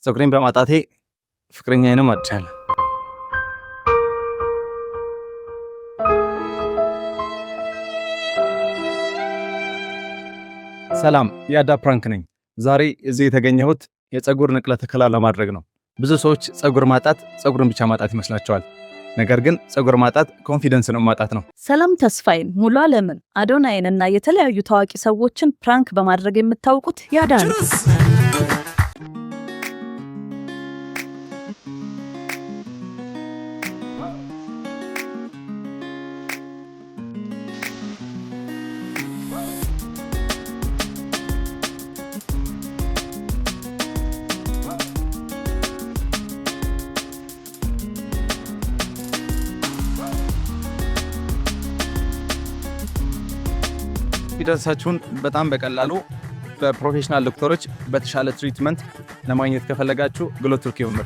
ፀጉሬን በማጣቴ ፍቅረኛዬንም አጥቻለሁ። ሰላም፣ የአዳ ፕራንክ ነኝ። ዛሬ እዚህ የተገኘሁት የፀጉር ንቅለ ተከላ ለማድረግ ነው። ብዙ ሰዎች ፀጉር ማጣት ፀጉርን ብቻ ማጣት ይመስላቸዋል። ነገር ግን ፀጉር ማጣት ኮንፊደንስን ማጣት ነው። ሰላም ተስፋዬን፣ ሙሉ ዓለምን፣ አዶናይን እና የተለያዩ ታዋቂ ሰዎችን ፕራንክ በማድረግ የምታውቁት ያዳ ነው። ኮንፊደንሳችሁን በጣም በቀላሉ በፕሮፌሽናል ዶክተሮች በተሻለ ትሪትመንት ለማግኘት ከፈለጋችሁ ግሎ ቱርክ ይሁን።